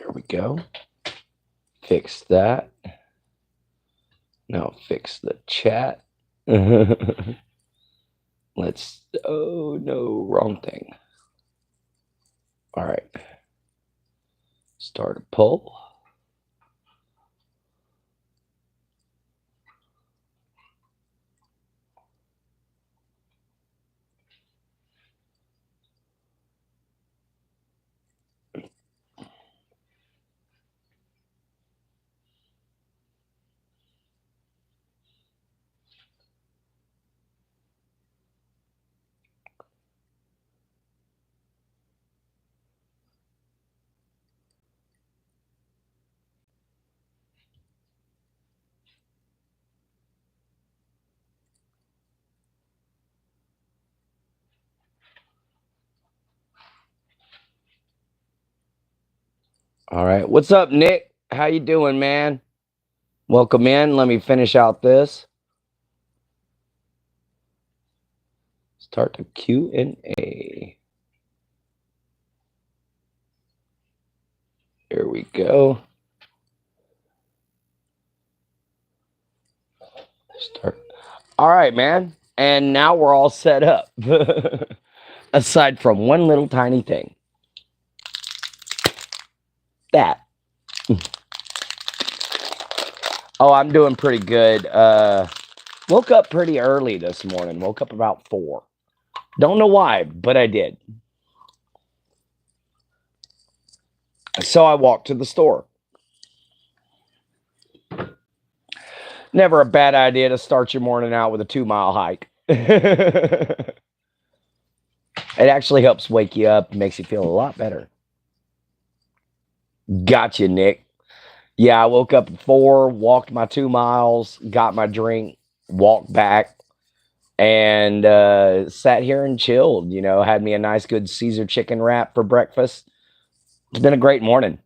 There we go. Fix that. Now fix the chat. Let's, oh no, wrong thing. All right. Start a poll. All right. What's up, Nick? How you doing, man? Welcome in. Let me finish out this. Start the Q&A. There we go. Start. All right, man. And now we're all set up. Aside from one little tiny thing. That. Oh, I'm doing pretty good. Woke up pretty early this morning. Woke up about 4. Don't know why, but I did. So I walked to the store. Never a bad idea to start your morning out with a 2-mile hike. It actually helps wake you up, makes you feel a lot better. Gotcha, Nick. Yeah, I woke up at 4, walked my 2 miles, got my drink, walked back, and sat here and chilled. You know, had me a nice, good Caesar chicken wrap for breakfast. It's been a great morning.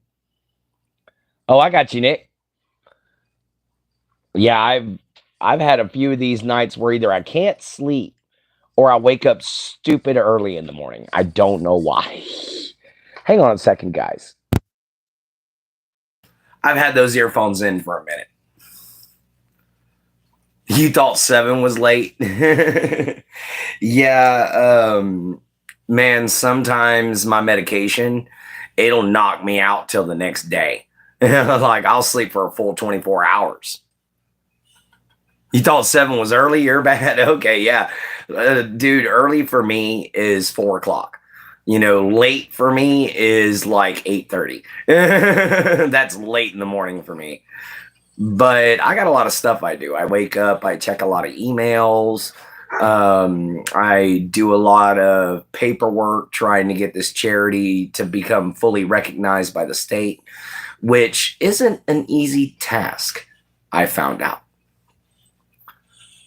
Oh, I got you, Nick. Yeah, I've had a few of these nights where either I can't sleep or I wake up stupid early in the morning. I don't know why. Hang on a second, guys. I've had those earphones in for a minute. You thought 7 was late? Yeah, man, sometimes my medication, it'll knock me out till the next day. Like, I'll sleep for a full 24 hours. You thought 7 was early? You're bad. Okay, yeah. Dude, early for me is 4 o'clock. You know, late for me is like 8:30. That's late in the morning for me. But I got a lot of stuff I do. I wake up, I check a lot of emails. I do a lot of paperwork trying to get this charity to become fully recognized by the state, which isn't an easy task, I found out.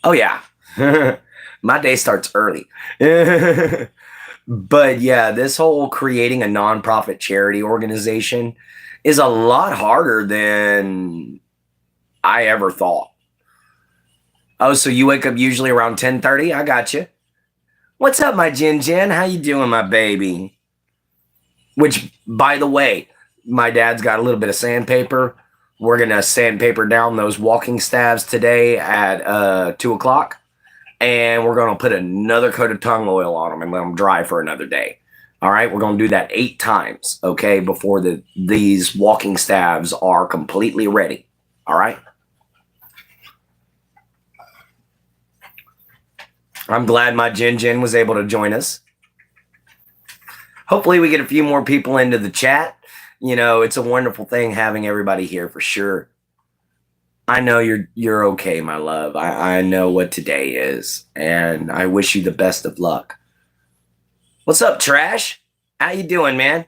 Oh, yeah. My day starts early. But yeah, this whole creating a nonprofit charity organization is a lot harder than I ever thought. Oh, so you wake up usually around 10:30? I got you. What's up, my Jen? How you doing, my baby? Which, by the way, my dad's got a little bit of sandpaper. We're going to sandpaper down those walking staves today at 2 o'clock. And we're going to put another coat of tongue oil on them and let them dry for another day. All right, we're going to do that 8 times, okay, before these walking staves are completely ready. All right? I'm glad my Jen was able to join us. Hopefully we get a few more people into the chat. You know, it's a wonderful thing having everybody here for sure. I know you're okay, my love. I know what today is, and I wish you the best of luck. What's up, Trash? How you doing, man?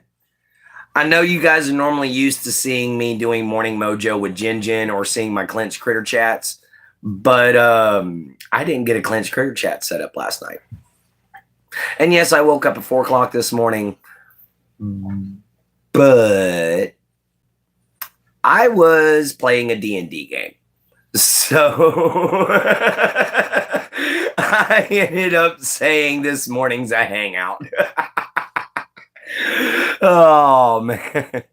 I know you guys are normally used to seeing me doing Morning Mojo with Jen or seeing my Clenched Critter chats, but I didn't get a Clenched Critter chat set up last night. And yes, I woke up at 4 o'clock this morning, but I was playing a D&D game. So I ended up saying this morning's a hangout. Oh, man.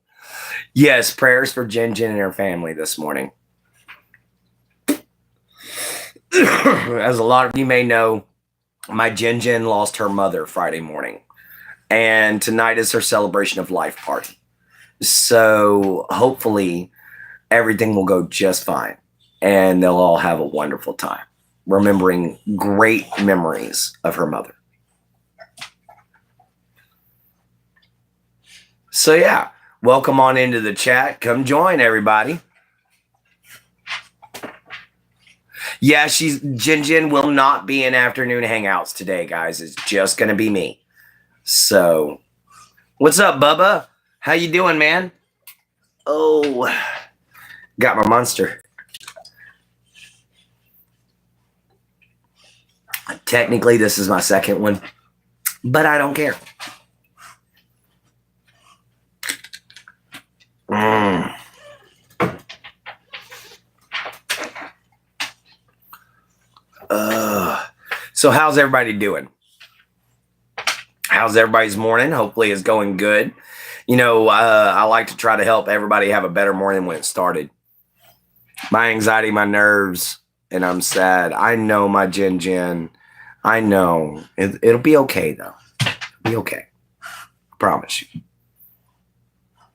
Yes, prayers for Jen Jen and her family this morning. As a lot of you may know, my Jen Jen lost her mother Friday morning, and tonight is her celebration of life party. So hopefully everything will go just fine, and they'll all have a wonderful time, remembering great memories of her mother. So yeah, welcome on into the chat. Come join everybody. Yeah, Jen Jen will not be in afternoon hangouts today, guys. It's just gonna be me. So, what's up, Bubba? How you doing, man? Oh, got my monster. Technically, this is my second one, but I don't care. So how's everybody doing? How's everybody's morning? Hopefully it's going good. You know, I like to try to help everybody have a better morning when it started. My anxiety, my nerves, and I'm sad. I know my Jen Jen. I know. It'll be okay, though. It'll be okay. I promise you.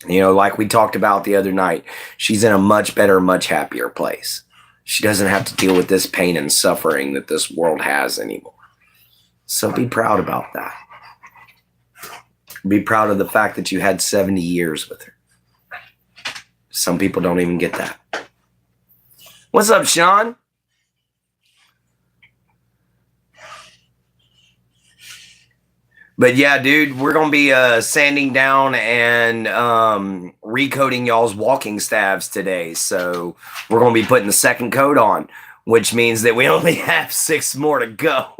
You know, like we talked about the other night, she's in a much better, much happier place. She doesn't have to deal with this pain and suffering that this world has anymore. So be proud about that. Be proud of the fact that you had 70 years with her. Some people don't even get that. What's up, Sean? But yeah, dude, we're going to be sanding down and recoding y'all's walking staves today. So we're going to be putting the second coat on, which means that we only have 6 more to go.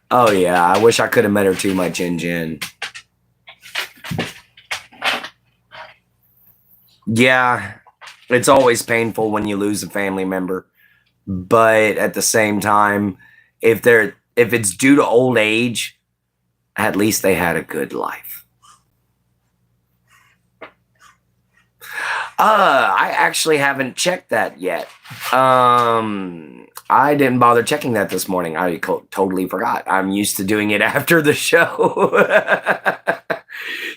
Oh, yeah. I wish I could have met her too, my Jen Jen. Yeah, it's always painful when you lose a family member. But at the same time, if it's due to old age, at least they had a good life. I actually haven't checked that yet. I didn't bother checking that this morning. I totally forgot. I'm used to doing it after the show.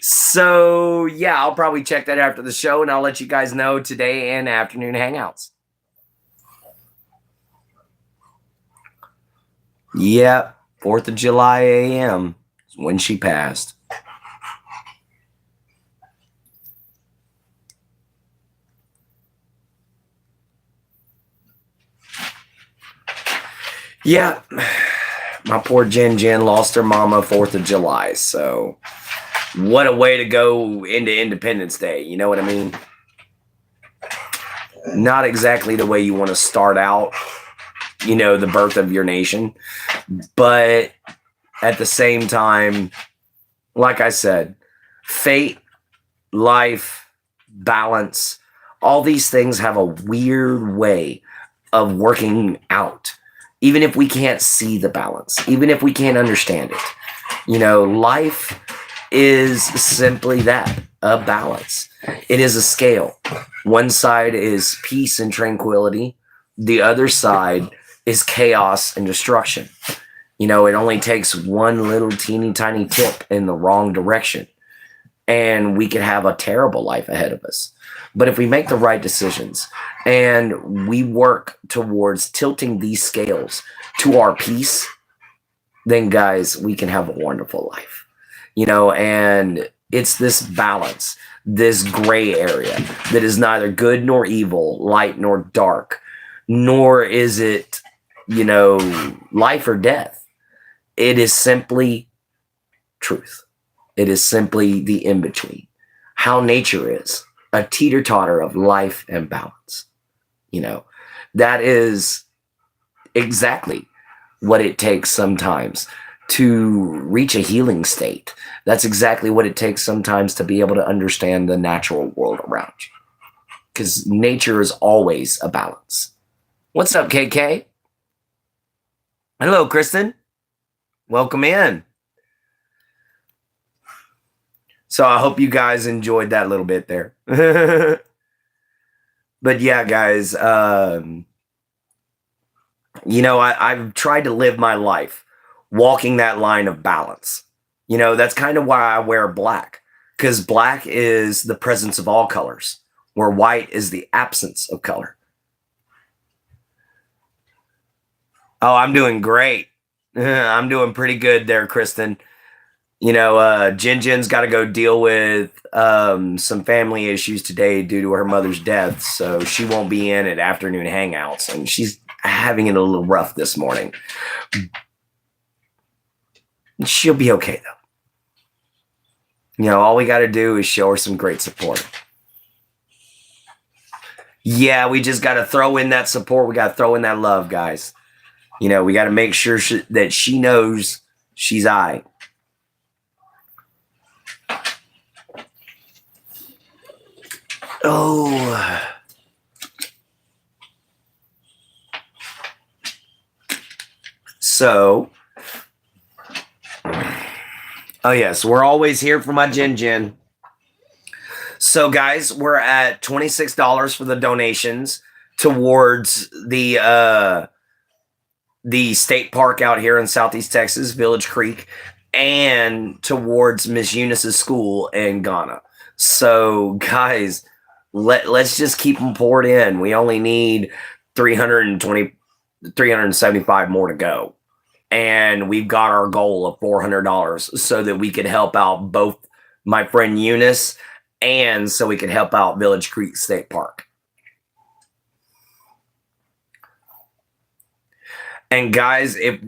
So, yeah, I'll probably check that after the show, and I'll let you guys know today in afternoon hangouts. Yep, 4th of July a.m. is when she passed. Yeah, my poor Jen Jen lost her mama 4th of July, so what a way to go into Independence Day, you know what I mean? Not exactly the way you want to start out, you know, the birth of your nation, but at the same time, like I said, fate, life, balance, all these things have a weird way of working out. Even if we can't see the balance, even if we can't understand it, you know, life is simply that, a balance. It is a scale. One side is peace and tranquility. The other side is chaos and destruction. You know, it only takes one little teeny tiny tip in the wrong direction, and we could have a terrible life ahead of us. But if we make the right decisions and we work towards tilting these scales to our peace, then guys, we can have a wonderful life. You know, and it's this balance, this gray area that is neither good nor evil, light nor dark, nor is it, you know, life or death. It is simply truth. It is simply the in-between. How nature is, a teeter-totter of life and balance. You know, that is exactly what it takes sometimes to reach a healing state. That's exactly what it takes sometimes to be able to understand the natural world around you. Because nature is always a balance. What's up, KK? Hello, Kristen. Welcome in. So I hope you guys enjoyed that little bit there. But yeah, guys, I've tried to live my life walking that line of balance. That's kind of why I wear black, because black is the presence of all colors, where white is the absence of color. Oh, I'm doing great. I'm doing pretty good there, Kristen. Jin's got to go deal with some family issues today due to her mother's death, so she won't be in at afternoon hangouts, and she's having it a little rough this morning. She'll be okay, though. All we got to do is show her some great support. Yeah, we just got to throw in that support. We got to throw in that love, guys. We got to make sure that she knows she's all right. Oh. So, yes, we're always here for my Jin. So, guys, we're at $26 for the donations towards the state park out here in Southeast Texas, Village Creek, and towards Miss Eunice's school in Ghana. So, guys, let's just keep them poured in. We only need 375 more to go. And we've got our goal of $400 so that we could help out both my friend Eunice and so we could help out Village Creek State Park. And guys, if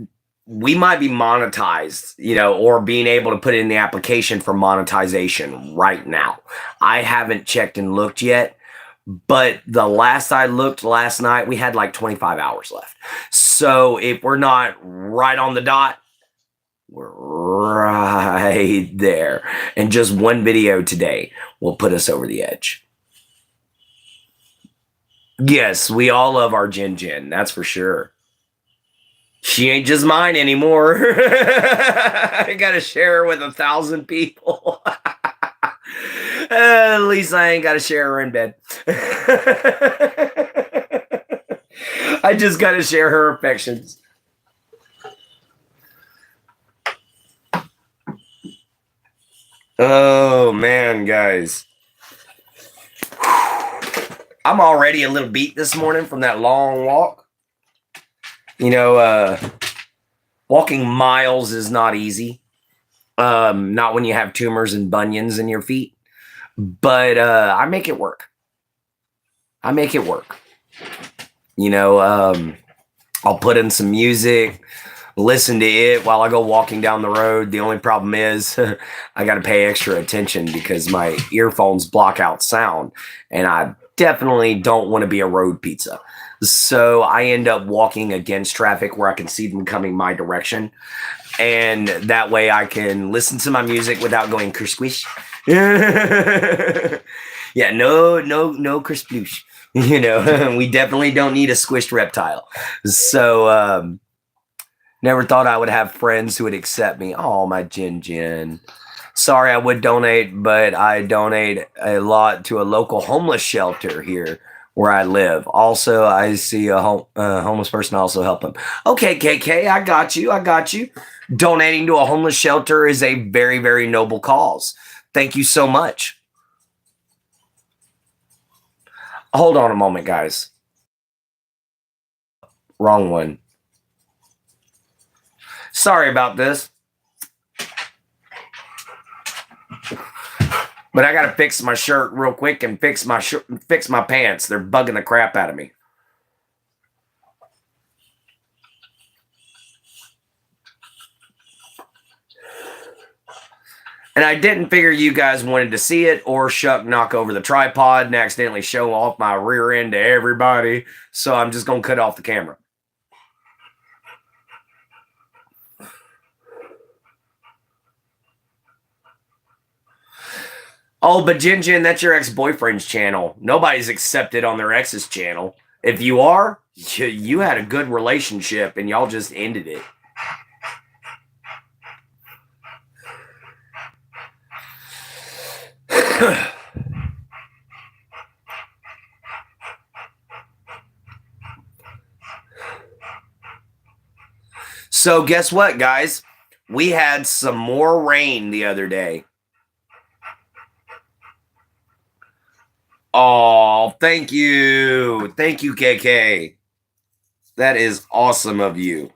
we might be monetized, or being able to put in the application for monetization right now. I haven't checked and looked yet, but the last I looked last night, we had like 25 hours left. So if we're not right on the dot, we're right there. And just one video today will put us over the edge. Yes, we all love our Jin. That's for sure. She ain't just mine anymore. I gotta share her with 1,000 people. At least I ain't gotta share her in bed. I just gotta share her affections. Oh man, guys. I'm already a little beat this morning from that long walk. Walking miles is not easy. Not when you have tumors and bunions in your feet. But I make it work. I'll put in some music, listen to it while I go walking down the road. The only problem is I got to pay extra attention because my earphones block out sound. And I definitely don't want to be a road pizza. So I end up walking against traffic where I can see them coming my direction. And that way I can listen to my music without going kersquish. Yeah, no kersploosh. We definitely don't need a squished reptile. So never thought I would have friends who would accept me. Oh, my Jin. Sorry, I would donate, but I donate a lot to a local homeless shelter here where I live. Also, I see a homeless person, also help them. Okay, KK, I got you. Donating to a homeless shelter is a very, very noble cause. Thank you so much. Hold on a moment, guys. Wrong one. Sorry about this. But I got to fix my shirt real quick and fix my pants. They're bugging the crap out of me. And I didn't figure you guys wanted to see it or knock over the tripod and accidentally show off my rear end to everybody. So I'm just going to cut off the camera. Oh, but Jin, that's your ex-boyfriend's channel. Nobody's accepted on their ex's channel. If you are, you had a good relationship and y'all just ended it. So guess what, guys? We had some more rain the other day. Oh, thank you. Thank you, KK. That is awesome of you.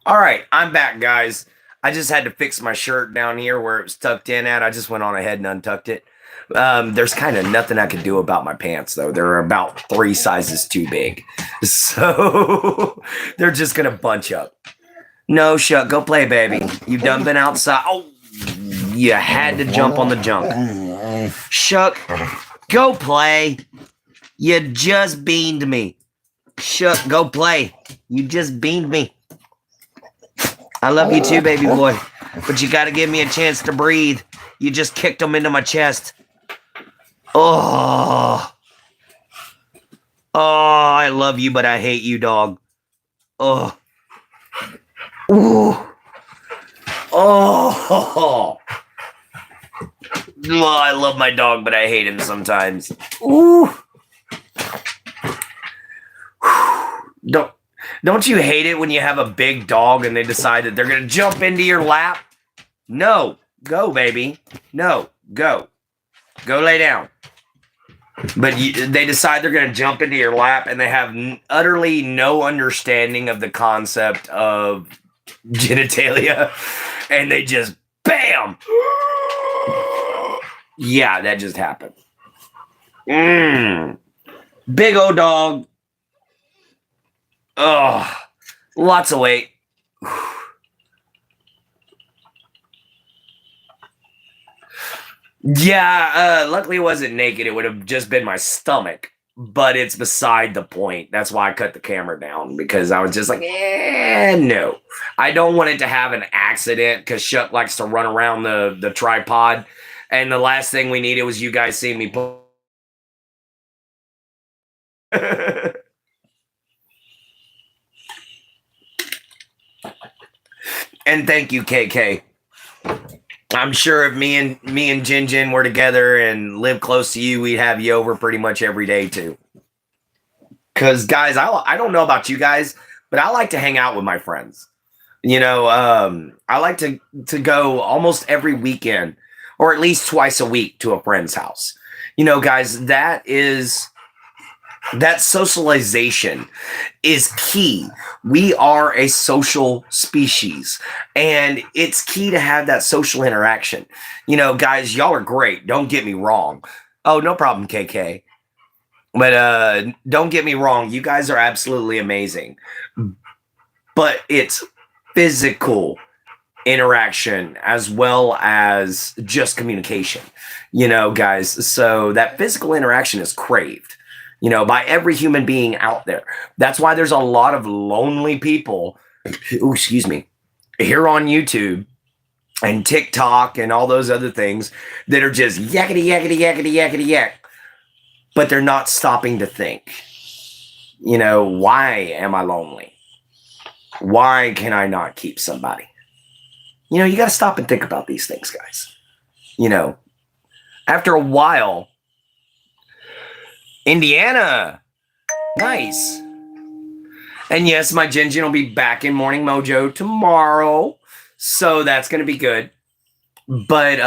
All right, I'm back, guys. I just had to fix my shirt down here where it was tucked in at. I just went on ahead and untucked it. There's kind of nothing I can do about my pants, though. They're about 3 sizes too big. So they're just going to bunch up. No, Shuck, go play, baby. You've done been outside. Oh, you had to jump on the junk. Shuck, go play. You just beamed me. Shuck, go play. You just beamed me. I love you too, baby boy. But you got to give me a chance to breathe. You just kicked him into my chest. Oh. Oh, I love you, but I hate you, dog. Oh. Ooh. Oh. Oh, I love my dog, but I hate him sometimes. Ooh. Don't you hate it when you have a big dog and they decide that they're going to jump into your lap? No. Go, baby. No. Go. Go lay down. But they decide they're going to jump into your lap and they have utterly no understanding of the concept of genitalia. And they just, bam! Yeah, that just happened. Big old dog. Oh, lots of weight. Yeah, luckily it wasn't naked. It would have just been my stomach. But it's beside the point. That's why I cut the camera down. Because I was just like, no. I don't want it to have an accident. Because Shuck likes to run around the tripod. And the last thing we needed was you guys seeing me pull. And thank you, KK. I'm sure if me and Jin Jin were together and live close to you, we'd have you over pretty much every day too. Because guys, I don't know about you guys, but I like to hang out with my friends. You know, I like to go almost every weekend or at least twice a week to a friend's house. You know, guys, that socialization is key. We are a social species, and it's key to have that social interaction. You know, guys, y'all are great. Don't get me wrong. Oh, no problem, KK. But don't get me wrong. You guys are absolutely amazing. But it's physical interaction as well as just communication. You know, guys, so that physical interaction is craved. You know, by every human being out there. That's why there's a lot of lonely people, here on YouTube and TikTok and all those other things that are just yakety, yakety, yakety, yakety, yak. But they're not stopping to think, you know, why am I lonely? Why can I not keep somebody? You know, you got to stop and think about these things, guys. You know, after a while, Indiana. Nice. And yes, my Jin Jin will be back in Morning Mojo tomorrow. So that's going to be good. But,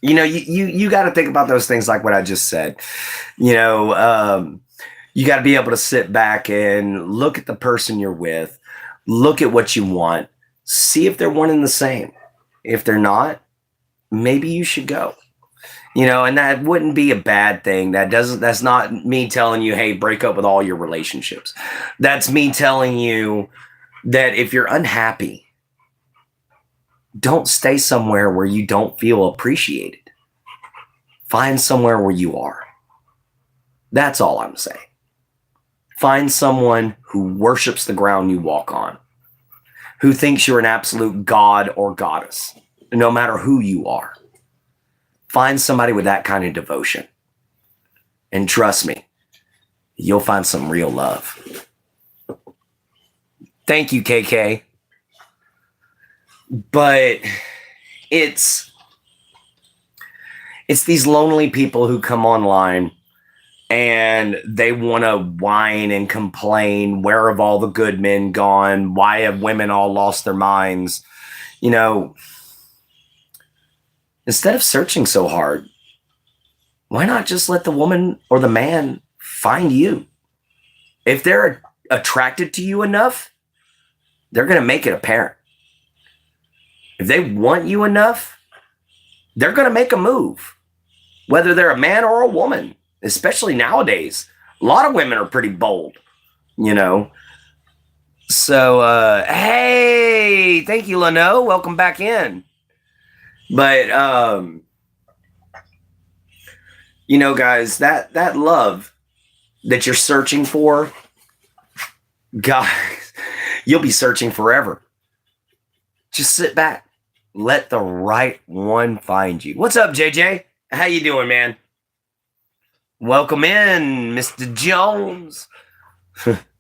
you know, you got to think about those things like what I just said. You know, you got to be able to sit back and look at the person you're with. Look at what you want. See if they're one and the same. If they're not, maybe you should go. You know, and that wouldn't be a bad thing. That's not me telling you, hey, break up with all your relationships. That's me telling you that if you're unhappy, don't stay somewhere where you don't feel appreciated. Find somewhere where you are. That's all I'm saying. Find someone who worships the ground you walk on, who thinks you're an absolute god or goddess, no matter who you are. Find somebody with that kind of devotion And trust me, you'll find some real love. Thank you, KK. But it's these lonely people who come online and they want to whine and complain. Where have all the good men gone? Why have women all lost their minds? You know, instead of searching so hard, why not just let the woman or the man find you? If they're attracted to you enough, they're going to make it apparent. If they want you enough, they're going to make a move, whether they're a man or a woman, especially nowadays. A lot of women are pretty bold, you know. So, hey, thank you, Leno. Welcome back in. But, you know, guys, that love that you're searching for, guys, you'll be searching forever. Just sit back. Let the right one find you. What's up, JJ? How you doing, man? Welcome in, Mr. Jones.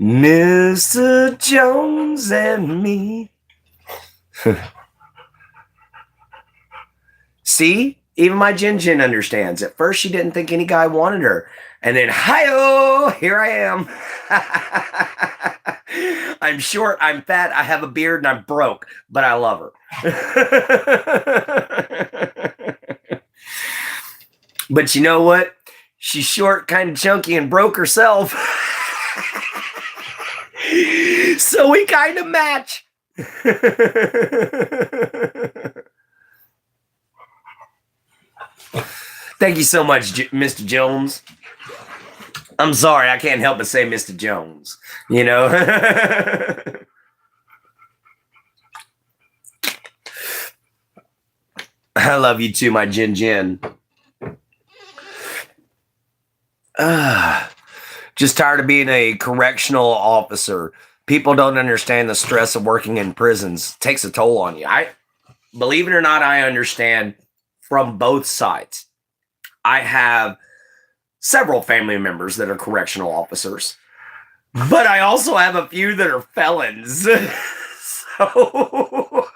Mr. Jones and me. See? Even my Jin understands. At first, she didn't think any guy wanted her. And then, hi-oh, here I am. I'm short, I'm fat, I have a beard, and I'm broke. But I love her. But you know what? She's short, kind of chunky, and broke herself. So we kind of match. Thank you so much, Mr. Jones. I'm sorry, I can't help but say Mr. Jones. You know? I love you too, my Jin. Just tired of being a correctional officer. People don't understand the stress of working in prisons. It takes a toll on you. Believe it or not, I understand from both sides. I have several family members that are correctional officers, but I also have a few that are felons. So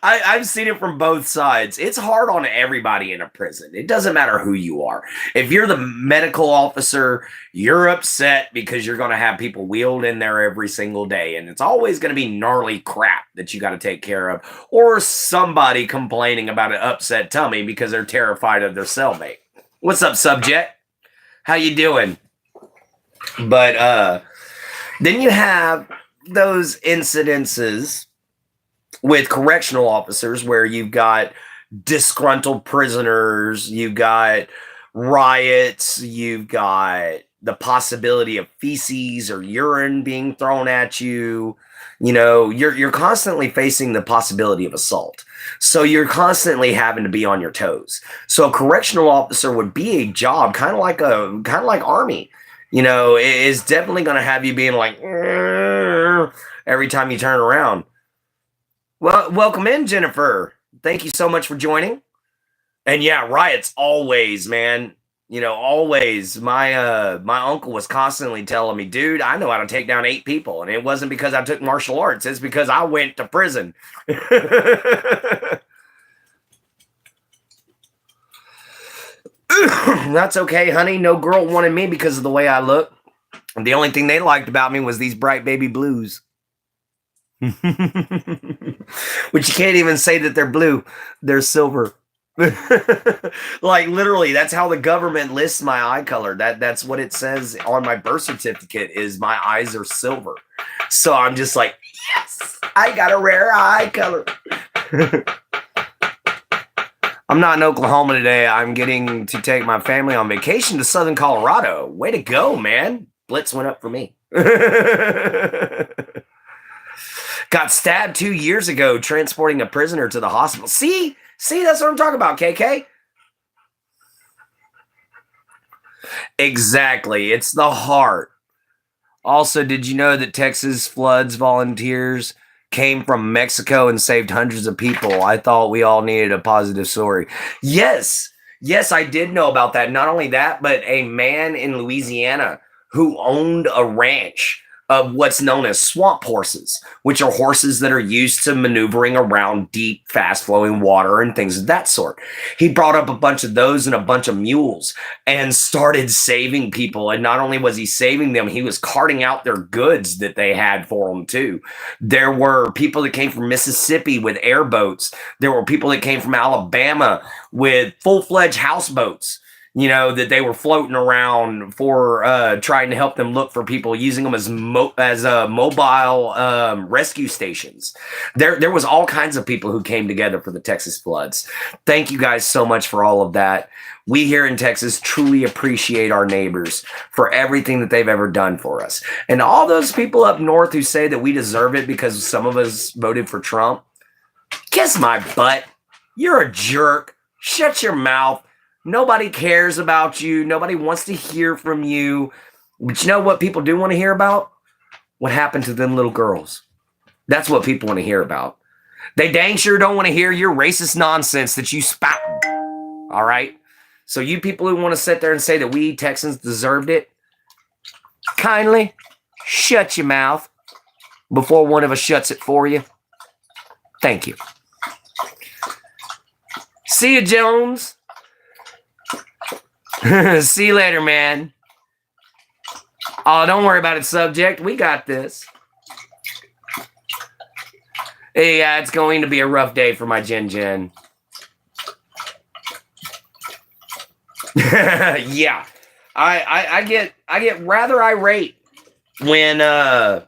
I've seen it from both sides. It's hard on everybody in a prison. It doesn't matter who you are. If you're the medical officer, you're upset because you're going to have people wheeled in there every single day. And it's always going to be gnarly crap that you got to take care of. Or somebody complaining about an upset tummy because they're terrified of their cellmate. What's up, subject? How you doing? But then you have those incidences with correctional officers where you've got disgruntled prisoners, you've got riots, you've got the possibility of feces or urine being thrown at you. You know, you're constantly facing the possibility of assault. So you're constantly having to be on your toes. So a correctional officer would be a job kind of like Army. You know, it is definitely going to have you being like every time you turn around. Well, welcome in, Jennifer. Thank you so much for joining. And yeah, riots always, man. You know, always. My uncle was constantly telling me, dude, I know how to take down 8 people. And it wasn't because I took martial arts. It's because I went to prison. That's okay, honey. No girl wanted me because of the way I look. The only thing they liked about me was these bright baby blues. Which you can't even say that they're blue. They're silver. Like literally, that's how the government lists my eye color. That's what it says on my birth certificate is my eyes are silver. So I'm just like, yes, I got a rare eye color. I'm not in Oklahoma today. I'm getting to take my family on vacation to Southern Colorado. Way to go, man. Blitz went up for me. Got stabbed 2 years ago transporting a prisoner to the hospital. See, that's what I'm talking about, KK. Exactly. It's the heart. Also, did you know that Texas floods volunteers came from Mexico and saved hundreds of people? I thought we all needed a positive story. Yes. Yes, I did know about that. Not only that, but a man in Louisiana who owned a ranch of what's known as swamp horses, which are horses that are used to maneuvering around deep, fast flowing water and things of that sort. He brought up a bunch of those and a bunch of mules and started saving people. And not only was he saving them, he was carting out their goods that they had for them too. There were people that came from Mississippi with airboats. There were people that came from Alabama with full-fledged houseboats, you know, that they were floating around for trying to help them look for people, using them as mobile rescue stations. There was all kinds of people who came together for the Texas floods. Thank you guys so much for all of that. We here in Texas truly appreciate our neighbors for everything that they've ever done for us. And all those people up north who say that we deserve it because some of us voted for Trump, kiss my butt. You're a jerk. Shut your mouth. Nobody cares about you. Nobody wants to hear from you. But you know what people do want to hear about? What happened to them little girls. That's what people want to hear about. They dang sure don't want to hear your racist nonsense that you spout. All right? So you people who want to sit there and say that we Texans deserved it, kindly shut your mouth before one of us shuts it for you. Thank you. See you, Jones. See you later, man. Oh, don't worry about it, subject. We got this. Hey, it's going to be a rough day for my Jen. Yeah. I get rather irate when I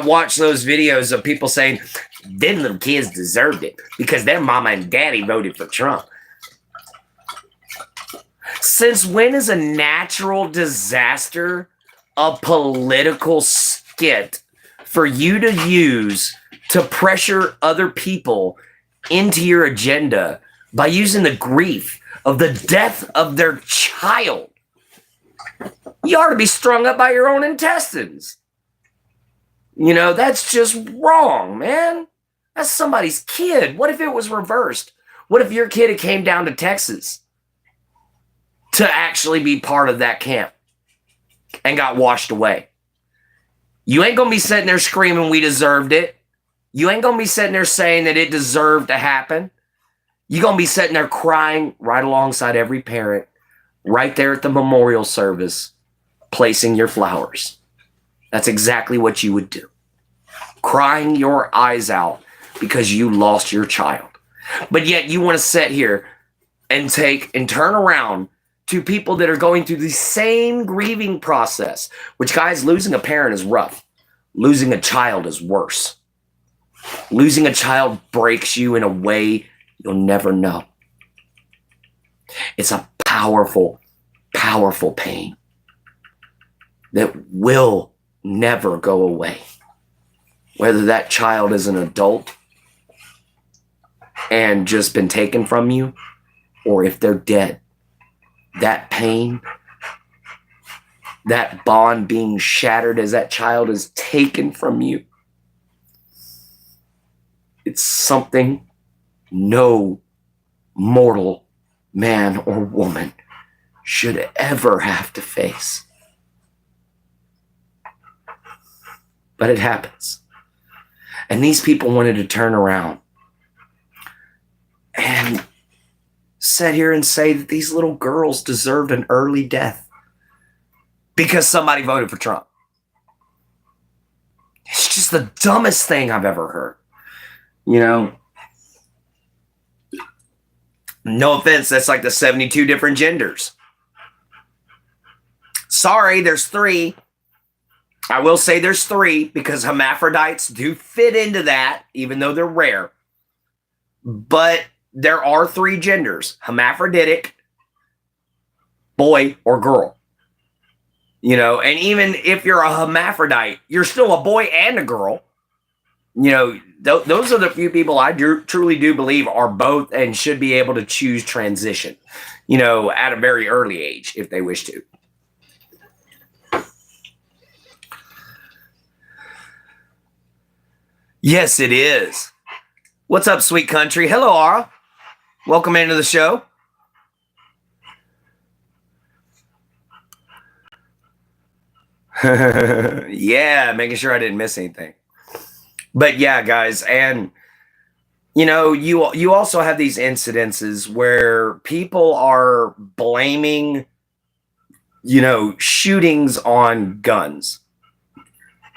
watch those videos of people saying them little kids deserved it because their mama and daddy voted for Trump. Since when is a natural disaster a political skit for you to use to pressure other people into your agenda by using the grief of the death of their child? You ought to be strung up by your own intestines. You know, that's just wrong, man. That's somebody's kid. What if it was reversed? What if your kid had came down to Texas to actually be part of that camp and got washed away? You ain't gonna be sitting there screaming we deserved it. You ain't gonna be sitting there saying that it deserved to happen. You're gonna be sitting there crying right alongside every parent right there at the memorial service, placing your flowers. That's exactly what you would do. Crying your eyes out because you lost your child. But yet you want to sit here and turn around to people that are going through the same grieving process, which, guys, losing a parent is rough. Losing a child is worse. Losing a child breaks you in a way you'll never know. It's a powerful, powerful pain that will never go away. Whether that child is an adult and just been taken from you, or if they're dead, that pain, that bond being shattered as that child is taken from you, it's something no mortal man or woman should ever have to face. But it happens. And these people wanted to turn around and sit here and say that these little girls deserved an early death because somebody voted for Trump. It's just the dumbest thing I've ever heard. You know, no offense, that's like the 72 different genders. Sorry, there's 3. I will say there's 3 because hermaphrodites do fit into that, even though they're rare. But there are 3 genders: hermaphroditic, boy, or girl. You know, and even if you're a hermaphrodite, you're still a boy and a girl. You know, those are the few people I truly do believe are both and should be able to choose transition, you know, at a very early age if they wish to. Yes, it is. What's up, sweet country? Hello, Ara. Welcome into the show. Yeah, making sure I didn't miss anything. But yeah, guys, and you know, you also have these incidences where people are blaming, you know, shootings on guns.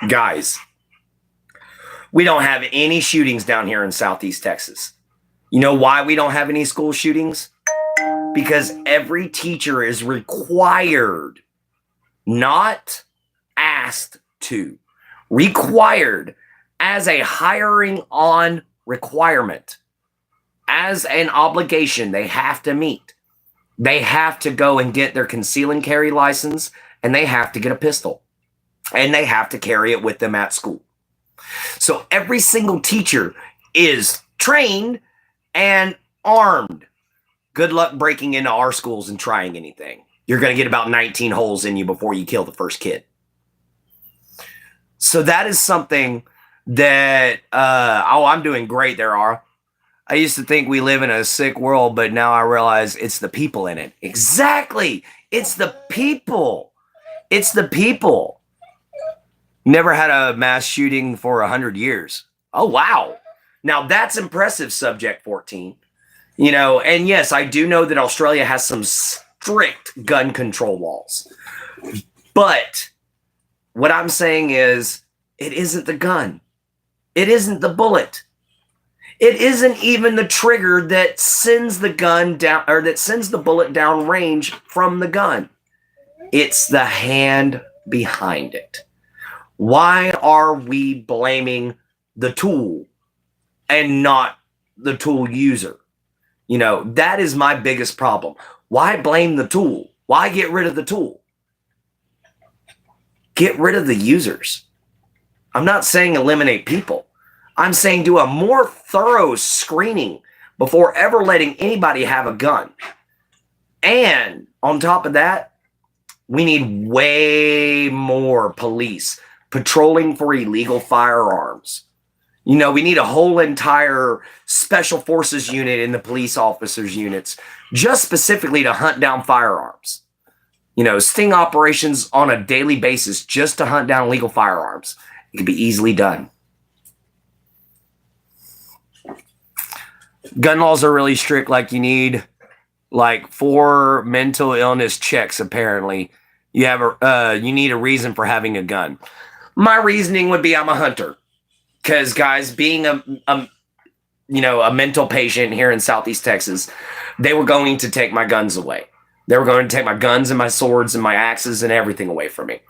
Guys, we don't have any shootings down here in Southeast Texas. You know why we don't have any school shootings? Because every teacher is required, not asked to, required as a hiring on requirement, as an obligation they have to meet. They have to go and get their conceal and carry license, and they have to get a pistol, and they have to carry it with them at school. So every single teacher is trained and armed. Good luck breaking into our schools and trying anything. You're going to get about 19 holes in you before you kill the first kid. So that is something that, I'm doing great there, Ara. I used to think we live in a sick world, but now I realize it's the people in it. Exactly. It's the people. It's the people. Never had a mass shooting for 100 years. Oh, wow. Now that's impressive, Subject 14. You know, and yes, I do know that Australia has some strict gun control laws. But what I'm saying is, it isn't the gun. It isn't the bullet. It isn't even the trigger that sends the gun down, or that sends the bullet down range from the gun. It's the hand behind it. Why are we blaming the tool and not the tool user? You know, that is my biggest problem. Why blame the tool? Why get rid of the tool? Get rid of the users. I'm not saying eliminate people. I'm saying do a more thorough screening before ever letting anybody have a gun. And on top of that, we need way more police patrolling for illegal firearms. You know, we need a whole entire special forces unit in the police officers' units just specifically to hunt down firearms. You know, sting operations on a daily basis just to hunt down illegal firearms. It can be easily done. Gun laws are really strict. Like, you need like 4 mental illness checks, apparently. You have you need a reason for having a gun. My reasoning would be I'm a hunter. Because, guys, being a mental patient here in Southeast Texas, they were going to take my guns away. They were going to take my guns and my swords and my axes and everything away from me.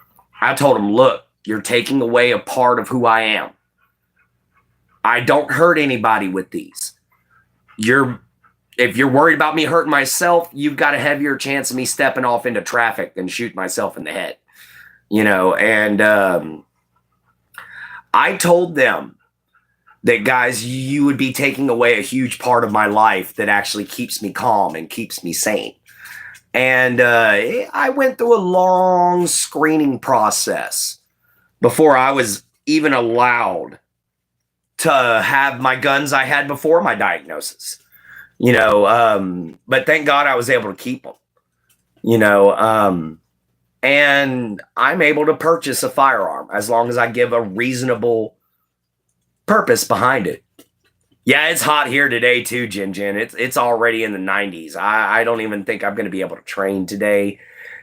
I told them, look, you're taking away a part of who I am. I don't hurt anybody with these. If you're worried about me hurting myself, you've got a heavier chance of me stepping off into traffic than shooting myself in the head. You know, and I told them that, guys, you would be taking away a huge part of my life that actually keeps me calm and keeps me sane. And I went through a long screening process before I was even allowed to have my guns I had before my diagnosis. You know, but thank God I was able to keep them. You know, and I'm able to purchase a firearm as long as I give a reasonable purpose behind it. Yeah, it's hot here today too, Jin. It's already in the 90s. I don't even think I'm going to be able to train today,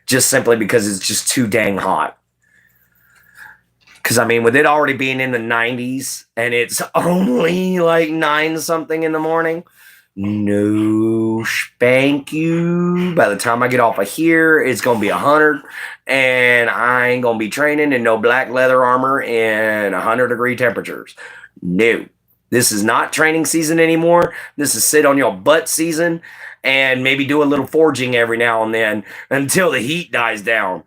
just simply because it's just too dang hot. Because, I mean, with it already being in the 90s and it's only like 9-something in the morning, no spank you. By the time I get off of here, it's going to be 100, and I ain't going to be training in no black leather armor in 100-degree temperatures. No. This is not training season anymore. This is sit on your butt season and maybe do a little forging every now and then until the heat dies down.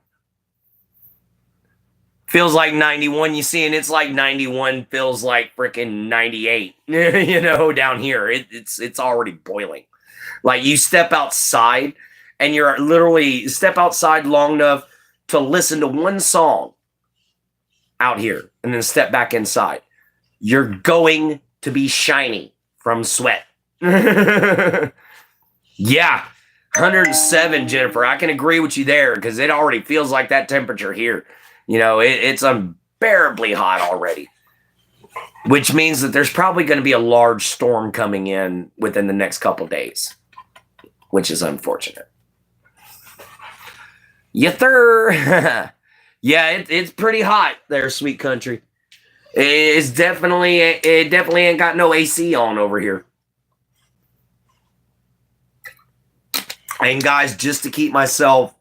Feels like 91, you see, and it's like 91 feels like freaking 98, you know, down here. It's already boiling. Like, you step outside and you're literally step outside long enough to listen to one song out here and then step back inside. You're going to be shiny from sweat. Yeah, 107, Jennifer. I can agree with you there because it already feels like that temperature here. You know, it's unbearably hot already, which means that there's probably going to be a large storm coming in within the next couple days, which is unfortunate. Yeah, it's pretty hot there, sweet country. It definitely ain't got no AC on over here. And guys, just to keep myself,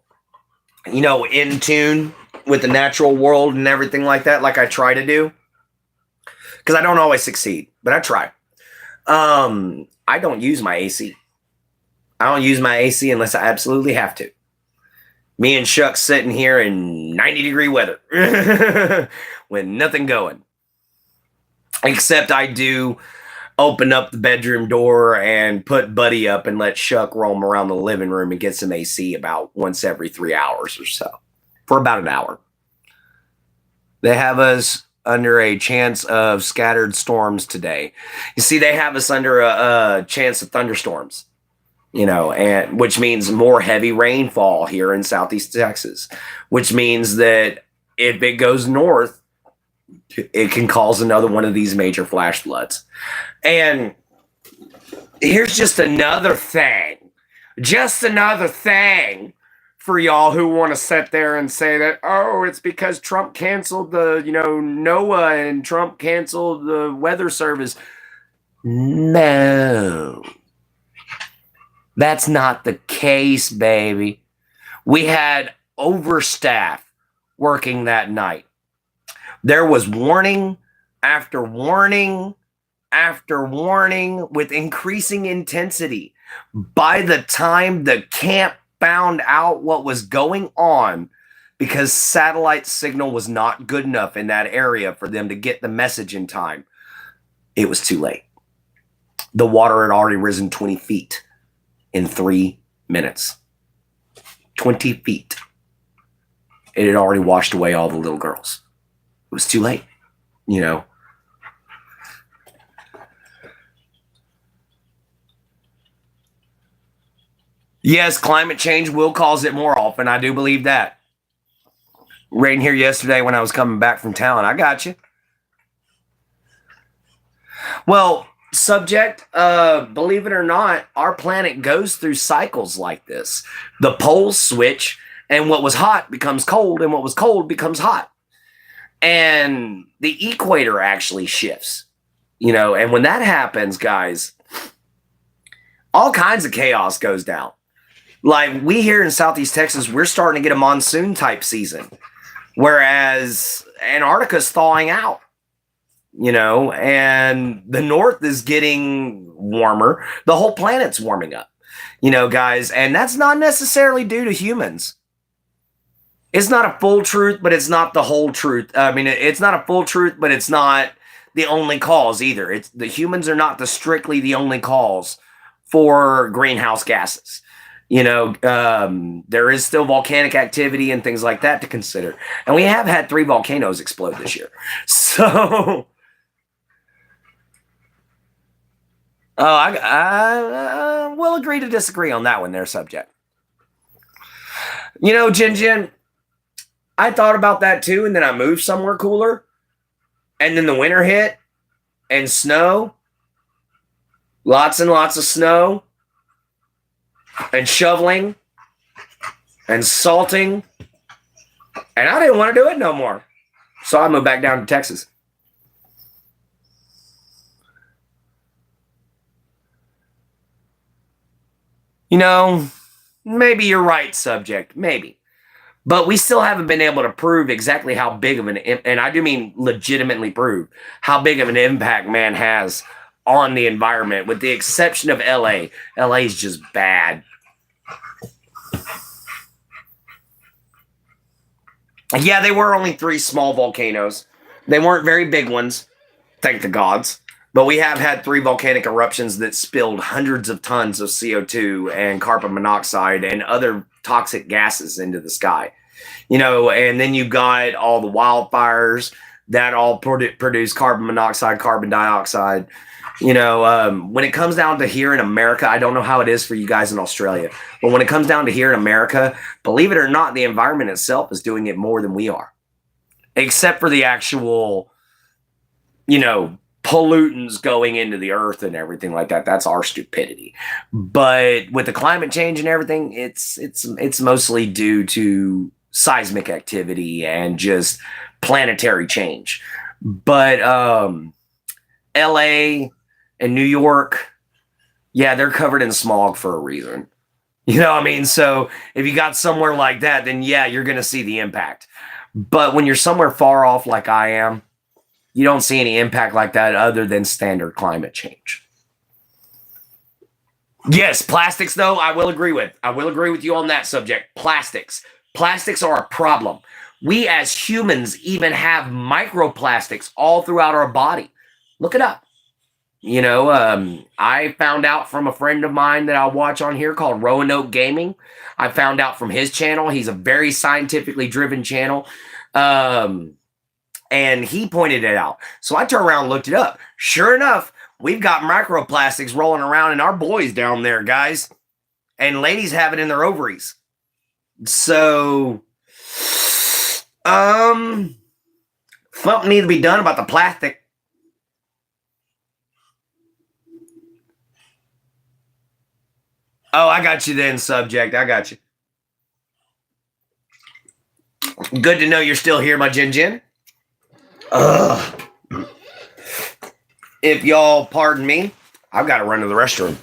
you know, in tune with the natural world and everything like that, like I try to do, because I don't always succeed, but I try. I don't use my AC. I don't use my AC unless I absolutely have to. Me and Shuck's sitting here in 90-degree weather with nothing going. Except I do open up the bedroom door and put Buddy up and let Shuck roam around the living room and get some AC about once every 3 hours or so for about an hour. They have us under a chance of scattered storms today. You see, they have us under a chance of thunderstorms, you know, and which means more heavy rainfall here in Southeast Texas, which means that if it goes north, it can cause another one of these major flash floods. And here's just another thing for y'all who want to sit there and say that, oh, it's because Trump canceled the, you know, NOAA and Trump canceled the weather service. No, that's not the case, baby. We had overstaff working that night. There was warning after warning after warning with increasing intensity. By the time the camp found out what was going on, because satellite signal was not good enough in that area for them to get the message in time, it was too late. The water had already risen 20 feet in 3 minutes. 20 feet. It had already washed away all the little girls. It was too late, you know. Yes, climate change will cause it more often. I do believe that. Rain here yesterday when I was coming back from town. I got you. Well, subject, believe it or not, our planet goes through cycles like this. The poles switch, and what was hot becomes cold, and what was cold becomes hot. And the equator actually shifts, you know, and when that happens, guys, all kinds of chaos goes down. Like we here in Southeast Texas, we're starting to get a monsoon type season, whereas Antarctica's thawing out, you know, and the north is getting warmer. The whole planet's warming up, you know, guys, and that's not necessarily due to humans. It's not a full truth, but it's not the whole truth. I mean, it's not a full truth, but it's not the only cause either. It's the humans are not strictly the only cause for greenhouse gases. You know, there is still volcanic activity and things like that to consider. And we have had 3 volcanoes explode this year. So, I will agree to disagree on that one there, subject. You know, Jin, I thought about that too, and then I moved somewhere cooler, and then the winter hit, and snow, lots and lots of snow, and shoveling, and salting, and I didn't want to do it no more, so I moved back down to Texas. You know, maybe you're right, subject, maybe. But we still haven't been able to prove exactly how big of an, and I do mean legitimately prove, how big of an impact man has on the environment, with the exception of LA. LA is just bad. Yeah, they were only 3 small volcanoes. They weren't very big ones, thank the gods. But we have had 3 volcanic eruptions that spilled hundreds of tons of CO2 and carbon monoxide and other toxic gases into the sky. You know, and then you got all the wildfires that all produce carbon monoxide, carbon dioxide. You know, when it comes down to here in America, I don't know how it is for you guys in Australia, but when it comes down to here in America, believe it or not, the environment itself is doing it more than we are. except for the actual, you know, pollutants going into the earth and everything like that. That's our stupidity. But with the climate change and everything, it's mostly due to seismic activity and just planetary change. But LA and New York, yeah, they're covered in smog for a reason. You know what I mean? So if you got somewhere like that, then yeah, you're going to see the impact. But when you're somewhere far off like I am, you don't see any impact like that other than standard climate change. Yes, plastics, though, I will agree with. I will agree with you on that subject. Plastics. Plastics are a problem. We as humans even have microplastics all throughout our body. Look it up. You know, I found out from a friend of mine that I watch on here called Roanoke Gaming. I found out from his channel. He's a very scientifically driven channel. And he pointed it out. So I turned around and looked it up. Sure enough, we've got microplastics rolling around in our boys down there, guys. And ladies have it in their ovaries. So, something needs to be done about the plastic. Oh, I got you then, subject. I got you. Good to know you're still here, my Jin Jin. Ugh. If y'all pardon me, I've got to run to the restroom.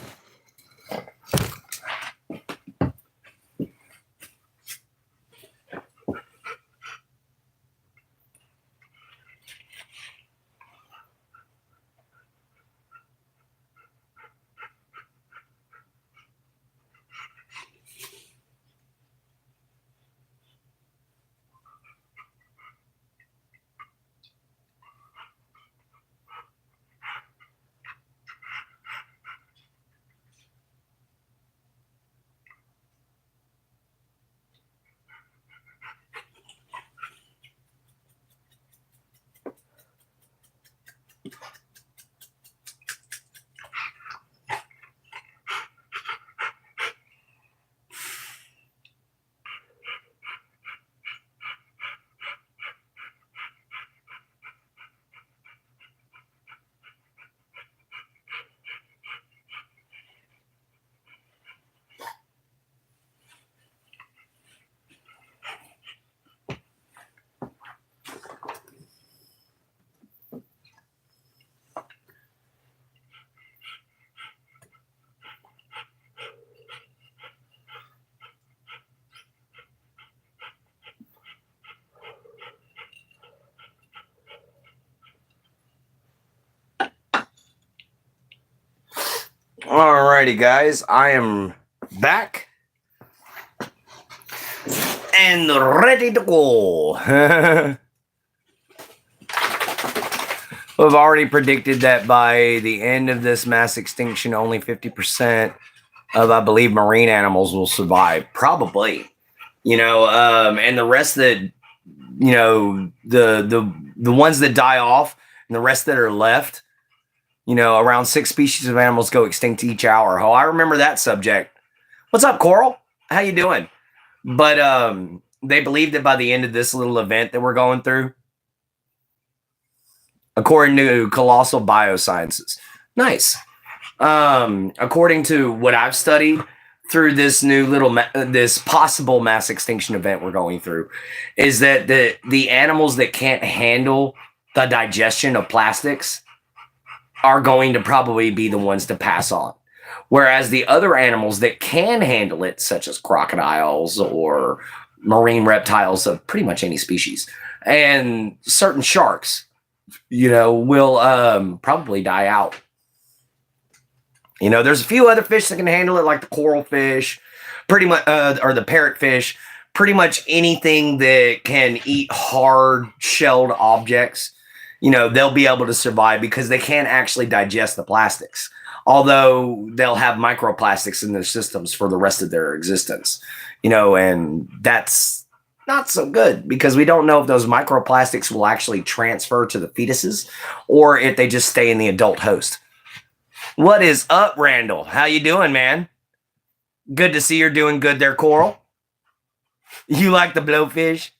Alrighty, guys, I am back and ready to go. We've already predicted that by the end of this mass extinction, only 50% of, I believe, marine animals will survive. Probably, you know, and the rest that, you know, the ones that die off and the rest that are left, you know, around 6 species of animals go extinct each hour. Oh, I remember that subject. What's up, Coral? How you doing? But they believe that by the end of this little event that we're going through, according to Colossal Biosciences, nice. According to what I've studied through this new little this possible mass extinction event we're going through, is that the animals that can't handle the digestion of plastics are going to probably be the ones to pass on. Whereas the other animals that can handle it, such as crocodiles or marine reptiles of pretty much any species, and certain sharks, you know, will probably die out. You know, there's a few other fish that can handle it, like the coral fish, pretty much, or the parrotfish, pretty much anything that can eat hard shelled objects. You know, they'll be able to survive because they can't actually digest the plastics, although they'll have microplastics in their systems for the rest of their existence, you know, and that's not so good because we don't know if those microplastics will actually transfer to the fetuses or if they just stay in the adult host. What is up, Randall? How you doing, man? Good to see you're doing good there, Coral. You like the blowfish?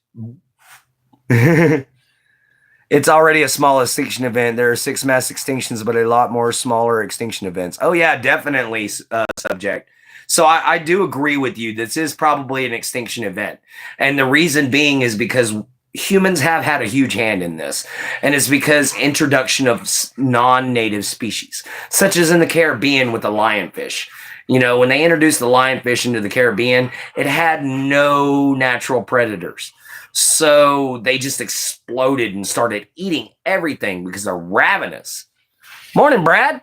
It's already a small extinction event. There are 6 mass extinctions, but a lot more smaller extinction events. Oh yeah, definitely, subject. So I do agree with you. This is probably an extinction event. And the reason being is because humans have had a huge hand in this. And it's because introduction of non-native species, such as in the Caribbean with the lionfish. You know, when they introduced the lionfish into the Caribbean, it had no natural predators. So they just exploded and started eating everything because they're ravenous. Morning, Brad.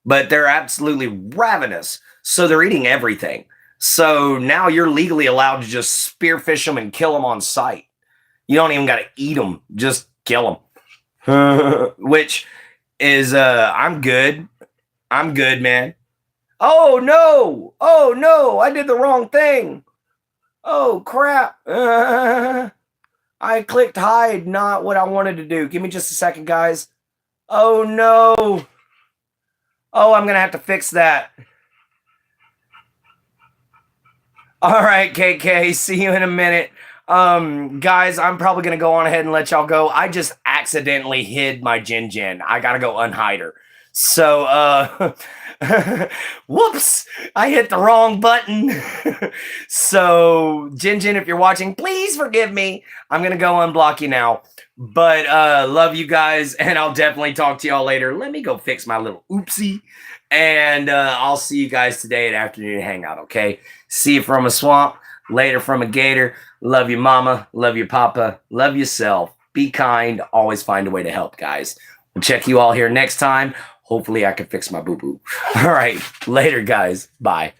But they're absolutely ravenous. So they're eating everything. So now you're legally allowed to just spearfish them and kill them on sight. You don't even got to eat them, just kill them. Which is, I'm good. I'm good, man. Oh, no. Oh, no. I did the wrong thing. Oh, crap. I clicked hide, not what I wanted to do. Give me just a second, guys. Oh, no. Oh, I'm going to have to fix that. All right, KK. See you in a minute. Guys, I'm probably going to go on ahead and let y'all go. I just accidentally hid my Jin Jin. I got to go unhide her. So, whoops, I hit the wrong button. So, Jin Jin, if you're watching, please forgive me. I'm going to go unblock you now. But love you guys, and I'll definitely talk to y'all later. Let me go fix my little oopsie. And I'll see you guys today at Afternoon Hangout, okay? See you from a swamp, later from a gator. Love you, mama. Love you, papa. Love yourself. Be kind. Always find a way to help, guys. We'll check you all here next time. Hopefully I can fix my boo-boo. All right. Later, guys. Bye.